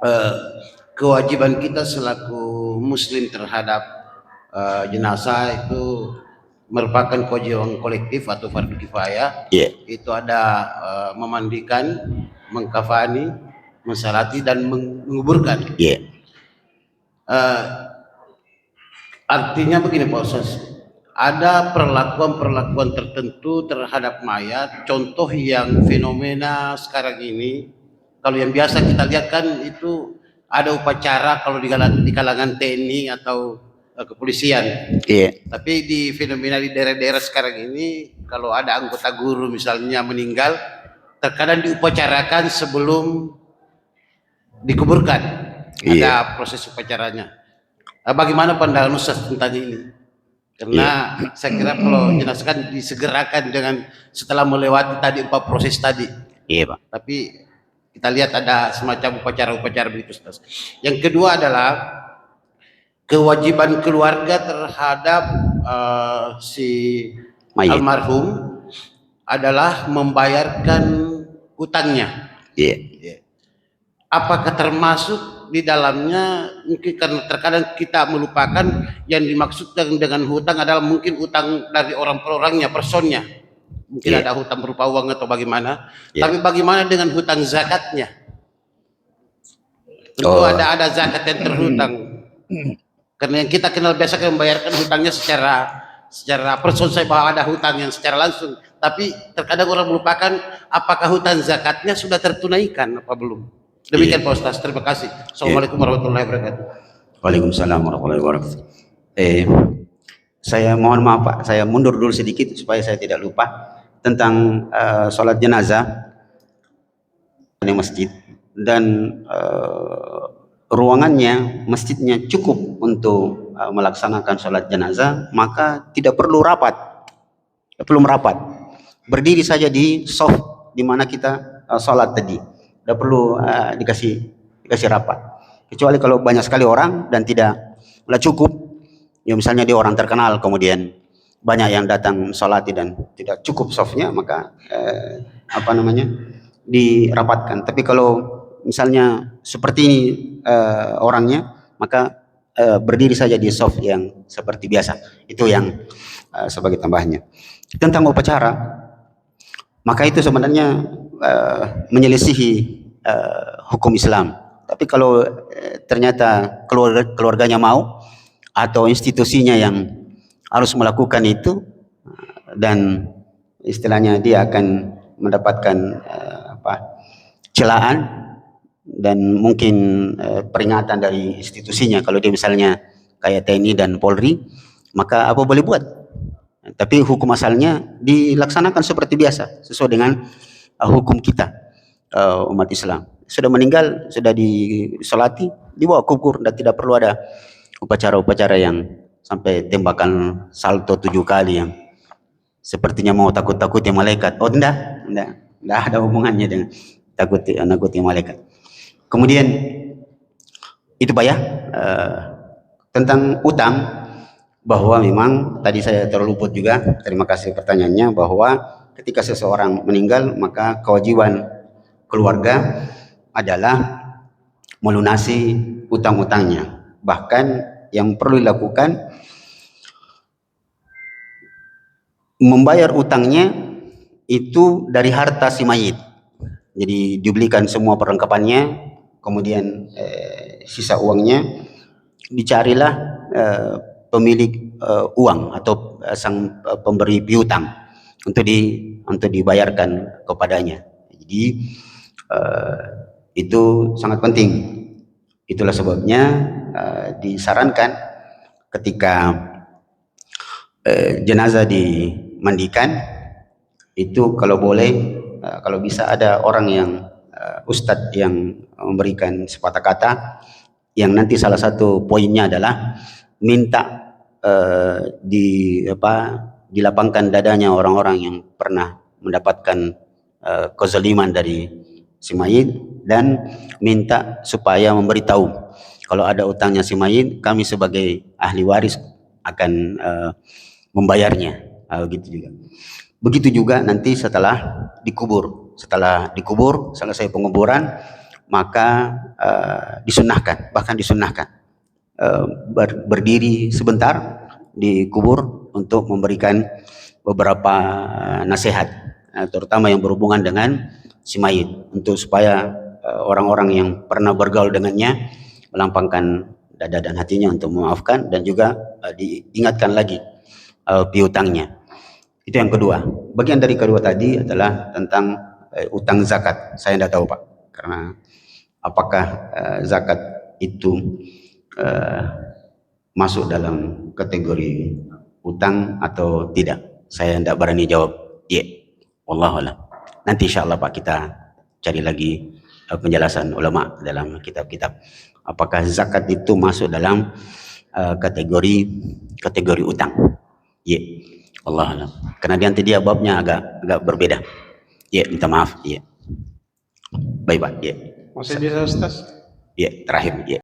eh, kewajiban kita selaku muslim terhadap jenazah itu merupakan kewajiban kolektif atau fardu kifayah. Iya. Itu ada memandikan, mengkafani, mensalati dan menguburkan. Iya. Artinya begini Pak Ustaz, ada perlakuan-perlakuan tertentu terhadap mayat. Contoh yang fenomena sekarang ini, kalau yang biasa kita lihat kan itu ada upacara kalau di kalangan TNI atau kepolisian. Iya. Tapi di fenomena di daerah-daerah sekarang ini, kalau ada anggota guru misalnya meninggal, terkadang diupacarakan sebelum dikuburkan. Iya. Ada proses upacaranya. Bagaimana pandangan Ustaz tentang ini? Karena saya kira kalau jenazah kan disegerakan dengan setelah melewati tadi 4 proses tadi. Iya, Pak. Tapi kita lihat ada semacam upacara-upacara begitu, Ustaz. Yang kedua adalah kewajiban keluarga terhadap si Mayit. almarhum adalah membayarkan hutangnya. Iya. Apakah termasuk di dalamnya, mungkin karena terkadang kita melupakan yang dimaksud dengan hutang adalah mungkin hutang dari orang per orangnya, personnya. Mungkin ada hutang berupa uang atau bagaimana. Tapi bagaimana dengan hutang zakatnya? Tentu ada zakat yang terhutang. Karena yang kita kenal biasa kan membayarkan hutangnya secara person, saya bahwa ada hutang yang secara langsung. Tapi terkadang orang melupakan apakah hutang zakatnya sudah tertunaikan apa belum. Demikian Pak Ustaz, terima kasih. Assalamualaikum warahmatullahi wabarakatuh. Waalaikumsalam warahmatullahi wabarakatuh. Saya mohon maaf Pak, saya mundur dulu sedikit supaya saya tidak lupa tentang sholat jenazah di masjid, dan ruangannya, masjidnya cukup untuk melaksanakan sholat jenazah, maka tidak perlu rapat, berdiri saja di soft di mana kita sholat tadi, tidak perlu dikasih rapat. Kecuali kalau banyak sekali orang dan tidak cukup, ya misalnya dia orang terkenal kemudian banyak yang datang sholat dan tidak cukup softnya, maka dirapatkan. Tapi kalau misalnya seperti ini orangnya, maka berdiri saja di soft yang seperti biasa. Itu yang sebagai tambahannya. Tentang upacara, maka itu sebenarnya menyelisihi hukum Islam. Tapi kalau ternyata keluarganya mau atau institusinya yang harus melakukan itu, dan istilahnya dia akan mendapatkan celaan dan mungkin peringatan dari institusinya, kalau dia misalnya kayak TNI dan Polri, maka apa boleh buat. Tapi hukum asalnya dilaksanakan seperti biasa sesuai dengan hukum kita umat Islam. Sudah meninggal, sudah disolati, dibawa kubur, dan tidak perlu ada upacara-upacara yang sampai tembakan salto 7 kali yang sepertinya mau takut-takuti malaikat. Oh, tidak ada hubungannya dengan nakuti malaikat. Kemudian itu Pak ya, tentang utang, bahwa memang tadi saya terluput juga, terima kasih pertanyaannya, bahwa ketika seseorang meninggal maka kewajiban keluarga adalah melunasi utang-utangnya. Bahkan yang perlu dilakukan, membayar utangnya itu dari harta si mayit. Jadi dibelikan semua perlengkapannya, kemudian sisa uangnya dicarilah pemilik uang atau sang pemberi piutang untuk dibayarkan kepadanya. Jadi itu sangat penting. Itulah sebabnya disarankan ketika jenazah dimandikan itu, kalau boleh, kalau bisa ada orang yang ustadz yang memberikan sepatah kata, yang nanti salah satu poinnya adalah minta dilapangkan dadanya orang-orang yang pernah mendapatkan kezaliman dari si mayit, dan minta supaya memberitahu kalau ada utangnya si mayit, kami sebagai ahli waris akan membayarnya. Gitu juga. Begitu juga nanti setelah dikubur, selesai penguburan, maka disunnahkan, bahkan disunnahkan berdiri sebentar di kubur untuk memberikan beberapa nasihat, terutama yang berhubungan dengan si mayit, untuk supaya orang-orang yang pernah bergaul dengannya melapangkan dada dan hatinya untuk memaafkan, dan juga diingatkan lagi piutangnya. Itu yang kedua. Bagian dari kedua tadi adalah tentang utang zakat. Saya tidak tahu Pak, karena apakah zakat itu masuk dalam kategori utang atau tidak. Saya tidak berani jawab. Ya, wallahualam. Nanti insyaAllah Pak kita cari lagi penjelasan ulama dalam kitab-kitab. Apakah zakat itu masuk dalam kategori utang? Ya, wallahualam. Karena nanti dia babnya agak berbeda. Ya, minta maaf. Ya. Baik Pak. Ya. Masih bisa Ustaz? Ya, terakhir. Ya.